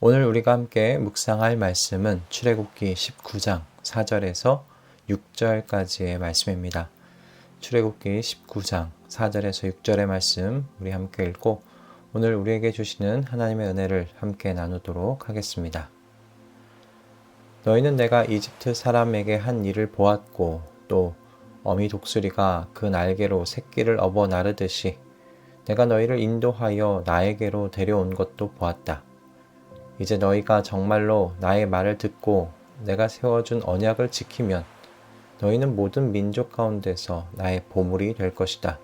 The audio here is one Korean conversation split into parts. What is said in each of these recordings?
오늘 우리가 함께 묵상할 말씀은 출애굽기 19장 4절에서 6절까지의 말씀입니다. 출애굽기 19장 4절에서 6절의 말씀 우리 함께 읽고 오늘 우리에게 주시는 하나님의 은혜를 함께 나누도록 하겠습니다. 너희는 내가 이집트 사람에게 한 일을 보았고 또 어미 독수리가 그 날개로 새끼를 업어 나르듯이 내가 너희를 인도하여 나에게로 데려온 것도 보았다. 이제 너희가 정말로 나의 말을 듣고 내가 세워준 언약을 지키면 너희는 모든 민족 가운데서 나의 보물이 될 것이다.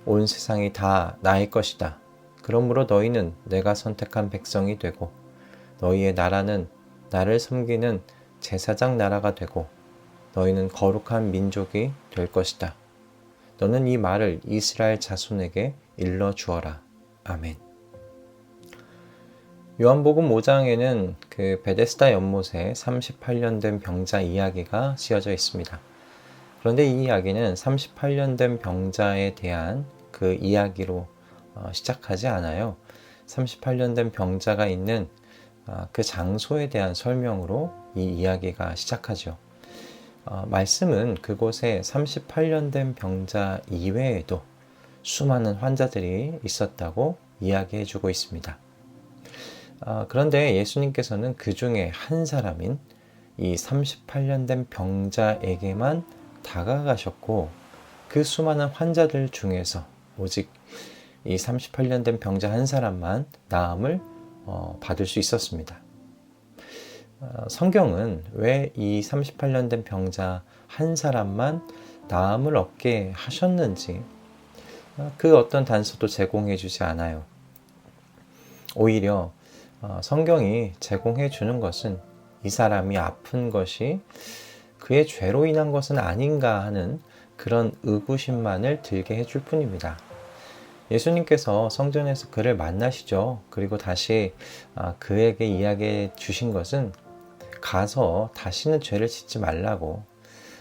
온 세상이 다 나의 것이다. 그러므로 너희는 내가 선택한 백성이 되고 너희의 나라는 나를 섬기는 제사장 나라가 되고 너희는 거룩한 민족이 될 것이다. 너는 이 말을 이스라엘 자손에게 일러 주어라. 아멘. 요한복음 5장에는 그 베데스다 연못에 38년 된 병자 이야기가 쓰여져 있습니다. 그런데 이 이야기는 38년 된 병자에 대한 그 이야기로 시작하지 않아요. 38년 된 병자가 있는 그 장소에 대한 설명으로 이 이야기가 시작하죠. 말씀은 그곳에 38년 된 병자 이외에도 수많은 환자들이 있었다고 이야기해 주고 있습니다. 그런데 예수님께서는 그 중에 한 사람인 이 38년 된 병자에게만 다가가셨고 그 수많은 환자들 중에서 오직 이 38년 된 병자 한 사람만 나음을 받을 수 있었습니다. 성경은 왜 이 38년 된 병자 한 사람만 나음을 얻게 하셨는지 그 어떤 단서도 제공해 주지 않아요. 오히려 성경이 제공해 주는 것은 이 사람이 아픈 것이 그의 죄로 인한 것은 아닌가 하는 그런 의구심만을 들게 해줄 뿐입니다. 예수님께서 성전에서 그를 만나시죠. 그리고 다시 그에게 이야기해 주신 것은 가서 다시는 죄를 짓지 말라고,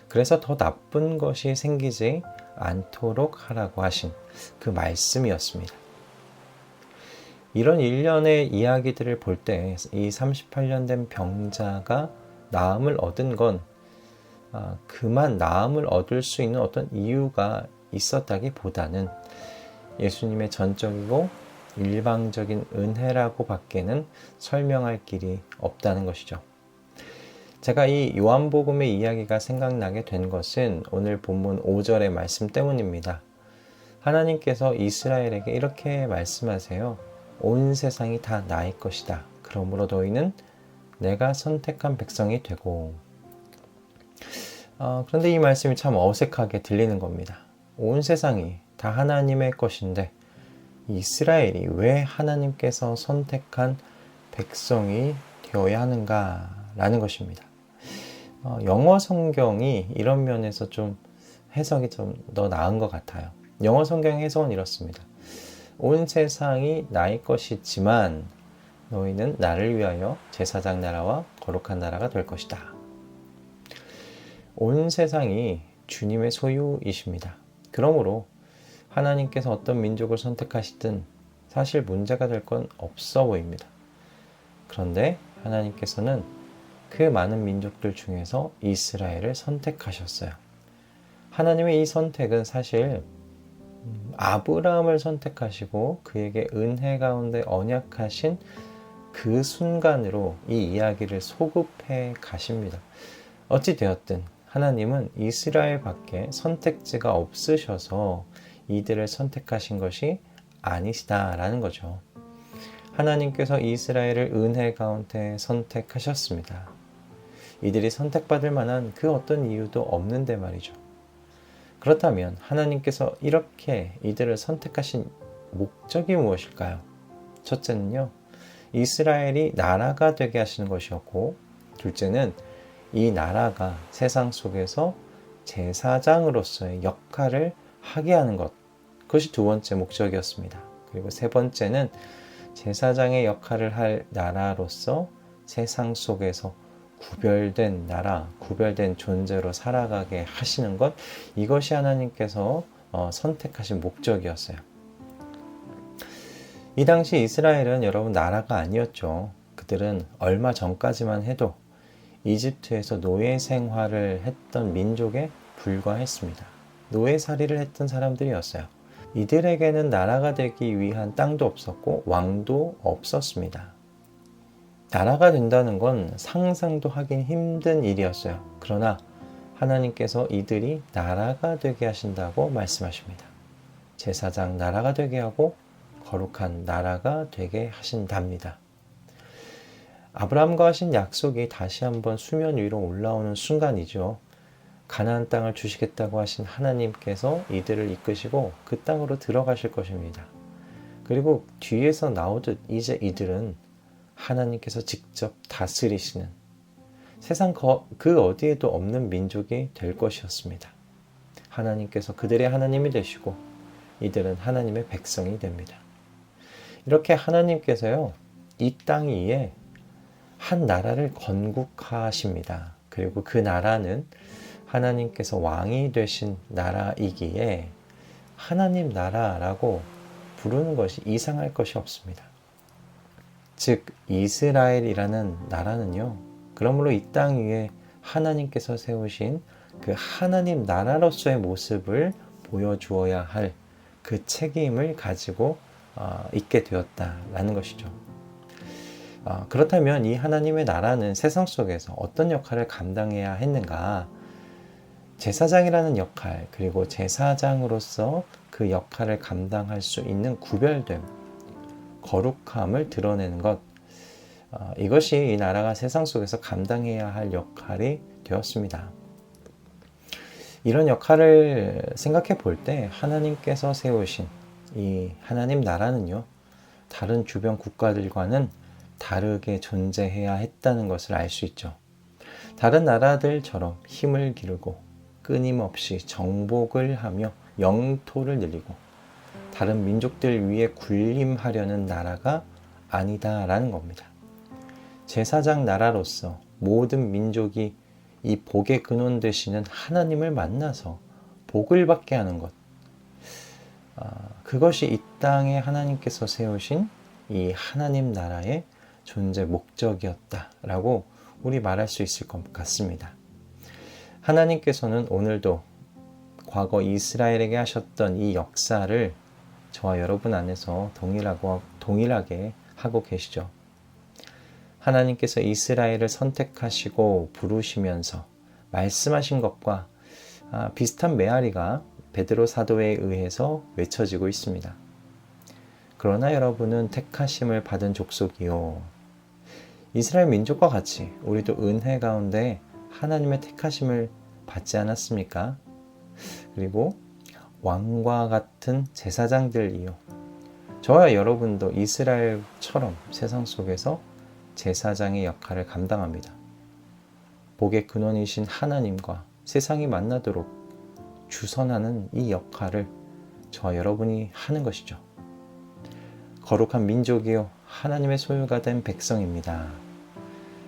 그래서 더 나쁜 것이 생기지 않도록 하라고 하신 그 말씀이었습니다. 이런 일련의 이야기들을 볼 때 이 38년 된 병자가 나음을 얻은 건 그만 나음을 얻을 수 있는 어떤 이유가 있었다기보다는 예수님의 전적이고 일방적인 은혜라고 밖에는 설명할 길이 없다는 것이죠. 제가 이 요한복음의 이야기가 생각나게 된 것은 오늘 본문 5절의 말씀 때문입니다. 하나님께서 이스라엘에게 이렇게 말씀하세요. 온 세상이 다 나의 것이다. 그러므로 너희는 내가 선택한 백성이 되고. 그런데 이 말씀이 참 어색하게 들리는 겁니다. 온 세상이 다 하나님의 것인데 이스라엘이 왜 하나님께서 선택한 백성이 되어야 하는가라는 것입니다. 영어 성경이 이런 면에서 좀 해석이 좀 더 나은 것 같아요. 영어 성경 해석은 이렇습니다. 온 세상이 나의 것이지만 너희는 나를 위하여 제사장 나라와 거룩한 나라가 될 것이다. 온 세상이 주님의 소유이십니다. 그러므로 하나님께서 어떤 민족을 선택하시든 사실 문제가 될 건 없어 보입니다. 그런데 하나님께서는 그 많은 민족들 중에서 이스라엘을 선택하셨어요. 하나님의 이 선택은 사실 아브라함을 선택하시고 그에게 은혜 가운데 언약하신 그 순간으로 이 이야기를 소급해 가십니다. 어찌되었든 하나님은 이스라엘 밖에 선택지가 없으셔서 이들을 선택하신 것이 아니시다라는 거죠. 하나님께서 이스라엘을 은혜 가운데 선택하셨습니다. 이들이 선택받을 만한 그 어떤 이유도 없는데 말이죠. 그렇다면 하나님께서 이렇게 이들을 선택하신 목적이 무엇일까요? 첫째는요, 이스라엘이 나라가 되게 하시는 것이었고, 둘째는 이 나라가 세상 속에서 제사장으로서의 역할을 하게 하는 것, 그것이 두 번째 목적이었습니다. 그리고 세 번째는 제사장의 역할을 할 나라로서 세상 속에서 구별된 나라, 구별된 존재로 살아가게 하시는 것, 이것이 하나님께서 선택하신 목적이었어요. 이 당시 이스라엘은 여러분 나라가 아니었죠. 그들은 얼마 전까지만 해도 이집트에서 노예 생활을 했던 민족에 불과했습니다. 노예살이를 했던 사람들이었어요. 이들에게는 나라가 되기 위한 땅도 없었고 왕도 없었습니다. 나라가 된다는 건 상상도 하긴 힘든 일이었어요. 그러나 하나님께서 이들이 나라가 되게 하신다고 말씀하십니다. 제사장 나라가 되게 하고 거룩한 나라가 되게 하신답니다. 아브라함과 하신 약속이 다시 한번 수면 위로 올라오는 순간이죠. 가나안 땅을 주시겠다고 하신 하나님께서 이들을 이끄시고 그 땅으로 들어가실 것입니다. 그리고 뒤에서 나오듯 이제 이들은 하나님께서 직접 다스리시는 세상 그 어디에도 없는 민족이 될 것이었습니다. 하나님께서 그들의 하나님이 되시고 이들은 하나님의 백성이 됩니다. 이렇게 하나님께서요, 이 땅 위에 한 나라를 건국하십니다. 그리고 그 나라는 하나님께서 왕이 되신 나라이기에 하나님 나라라고 부르는 것이 이상할 것이 없습니다. 즉 이스라엘이라는 나라는요, 그러므로 이 땅 위에 하나님께서 세우신 그 하나님 나라로서의 모습을 보여주어야 할 그 책임을 가지고 있게 되었다라는 것이죠. 그렇다면 이 하나님의 나라는 세상 속에서 어떤 역할을 감당해야 했는가? 제사장이라는 역할, 그리고 제사장으로서 그 역할을 감당할 수 있는 구별됨, 거룩함을 드러내는 것, 이것이 이 나라가 세상 속에서 감당해야 할 역할이 되었습니다. 이런 역할을 생각해 볼 때 하나님께서 세우신 이 하나님 나라는요, 다른 주변 국가들과는 다르게 존재해야 했다는 것을 알 수 있죠. 다른 나라들처럼 힘을 기르고 끊임없이 정복을 하며 영토를 늘리고 다른 민족들 위에 군림하려는 나라가 아니다라는 겁니다. 제사장 나라로서 모든 민족이 이 복의 근원 되시는 하나님을 만나서 복을 받게 하는 것, 그것이 이 땅에 하나님께서 세우신 이 하나님 나라의 존재 목적이었다라고 우리 말할 수 있을 것 같습니다. 하나님께서는 오늘도 과거 이스라엘에게 하셨던 이 역사를 저와 여러분 안에서 동일하게 하고 계시죠. 하나님께서 이스라엘을 선택하시고 부르시면서 말씀하신 것과 비슷한 메아리가 베드로 사도에 의해서 외쳐지고 있습니다. 그러나 여러분은 택하심을 받은 족속이요. 이스라엘 민족과 같이 우리도 은혜 가운데 하나님의 택하심을 받지 않았습니까? 그리고 왕과 같은 제사장들이요. 저와 여러분도 이스라엘처럼 세상 속에서 제사장의 역할을 감당합니다. 복의 근원이신 하나님과 세상이 만나도록 주선하는 이 역할을 저와 여러분이 하는 것이죠. 거룩한 민족이요, 하나님의 소유가 된 백성입니다.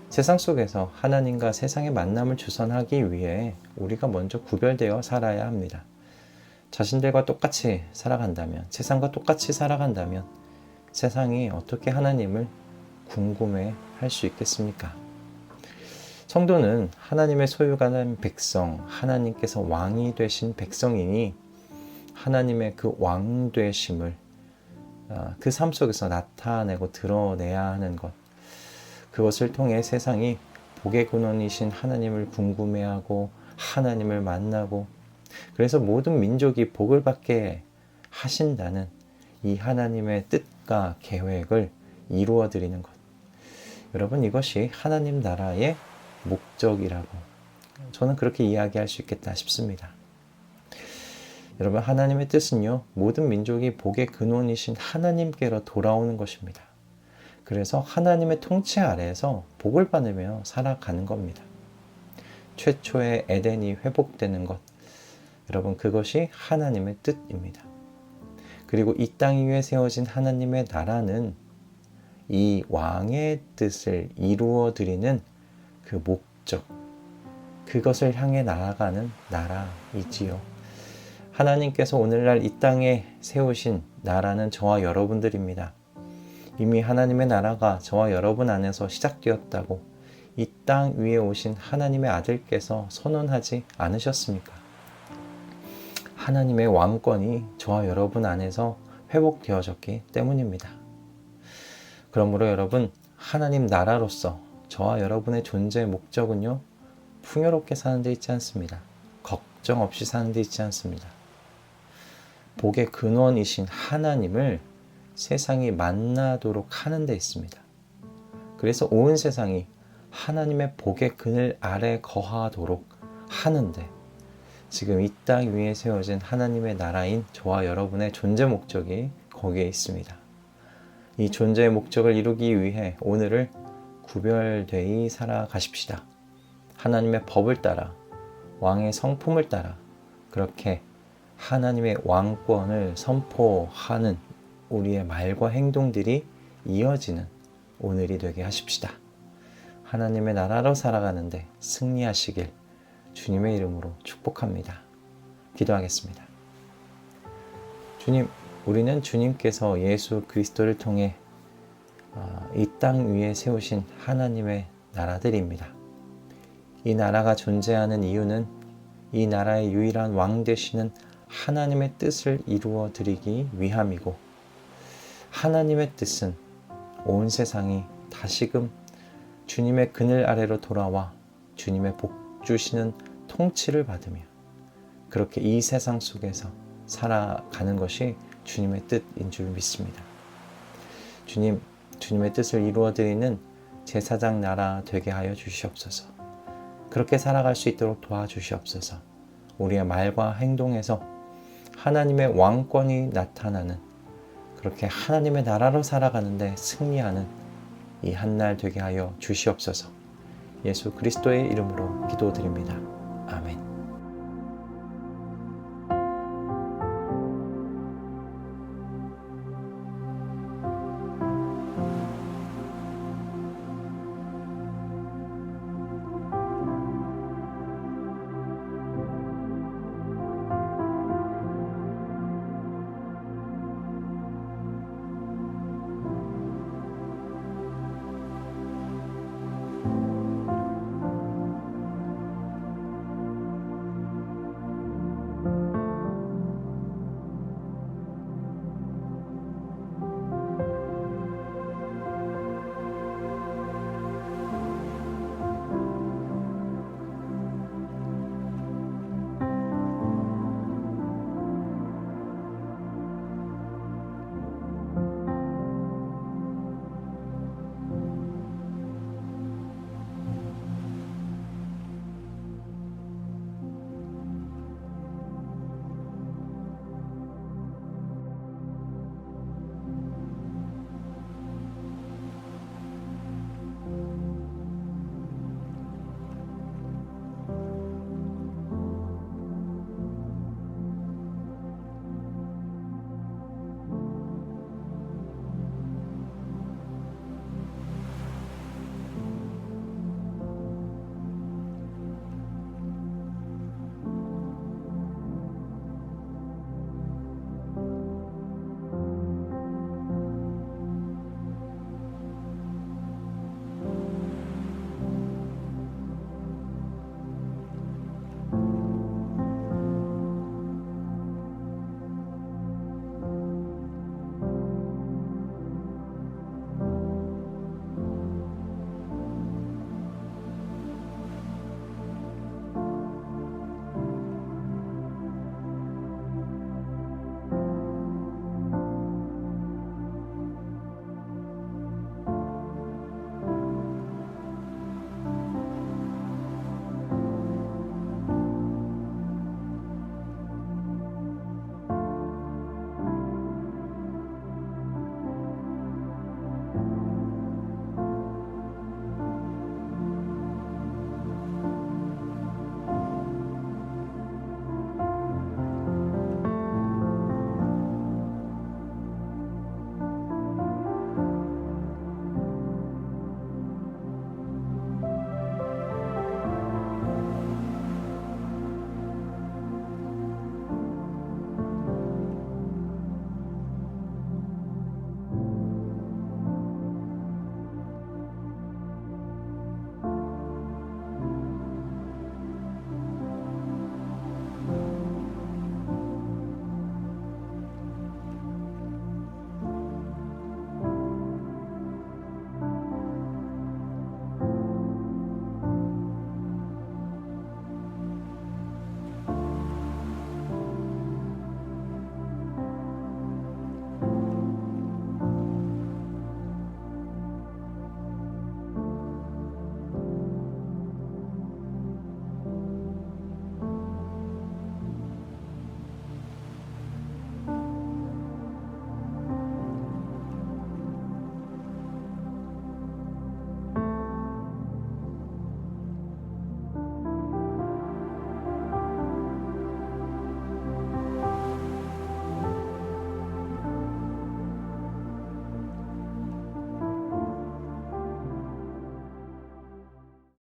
세상 속에서 하나님과 세상의 만남을 주선하기 위해 우리가 먼저 구별되어 살아야 합니다. 자신들과 똑같이 살아간다면, 세상과 똑같이 살아간다면 세상이 어떻게 하나님을 궁금해 할 수 있겠습니까? 성도는 하나님의 소유가 된 백성, 하나님께서 왕이 되신 백성이니 하나님의 그 왕 되심을 그 삶 속에서 나타내고 드러내야 하는 것, 그것을 통해 세상이 복의 근원이신 하나님을 궁금해하고 하나님을 만나고 그래서 모든 민족이 복을 받게 하신다는 이 하나님의 뜻과 계획을 이루어 드리는 것. 여러분, 이것이 하나님 나라의 목적이라고 저는 그렇게 이야기할 수 있겠다 싶습니다. 여러분, 하나님의 뜻은요, 모든 민족이 복의 근원이신 하나님께로 돌아오는 것입니다. 그래서 하나님의 통치 아래에서 복을 받으며 살아가는 겁니다. 최초의 에덴이 회복되는 것, 여러분, 그것이 하나님의 뜻입니다. 그리고 이 땅 위에 세워진 하나님의 나라는 이 왕의 뜻을 이루어 드리는 그 목적, 그것을 향해 나아가는 나라이지요. 하나님께서 오늘날 이 땅에 세우신 나라는 저와 여러분들입니다. 이미 하나님의 나라가 저와 여러분 안에서 시작되었다고 이 땅 위에 오신 하나님의 아들께서 선언하지 않으셨습니까? 하나님의 왕권이 저와 여러분 안에서 회복되어졌기 때문입니다. 그러므로 여러분, 하나님 나라로서 저와 여러분의 존재의 목적은요, 풍요롭게 사는 데 있지 않습니다. 걱정 없이 사는 데 있지 않습니다. 복의 근원이신 하나님을 세상이 만나도록 하는 데 있습니다. 그래서 온 세상이 하나님의 복의 그늘 아래 거하도록 하는데, 지금 이 땅 위에 세워진 하나님의 나라인 저와 여러분의 존재 목적이 거기에 있습니다. 이 존재의 목적을 이루기 위해 오늘을 구별되이 살아가십시다. 하나님의 법을 따라, 왕의 성품을 따라 그렇게 하나님의 왕권을 선포하는 우리의 말과 행동들이 이어지는 오늘이 되게 하십시다. 하나님의 나라로 살아가는데 승리하시길 주님의 이름으로 축복합니다. 기도하겠습니다. 주님, 우리는 주님께서 예수 그리스도를 통해 이 땅 위에 세우신 하나님의 나라들입니다. 이 나라가 존재하는 이유는 이 나라의 유일한 왕 되시는 하나님의 뜻을 이루어 드리기 위함이고, 하나님의 뜻은 온 세상이 다시금 주님의 그늘 아래로 돌아와 주님의 복 주시는 통치를 받으며 그렇게 이 세상 속에서 살아가는 것이 주님의 뜻인 줄 믿습니다. 주님, 주님의 뜻을 이루어 드리는 제사장 나라 되게 하여 주시옵소서. 그렇게 살아갈 수 있도록 도와주시옵소서. 우리의 말과 행동에서 하나님의 왕권이 나타나는, 그렇게 하나님의 나라로 살아가는데 승리하는 이 한날 되게 하여 주시옵소서. 예수 그리스도의 이름으로 기도드립니다. 아멘.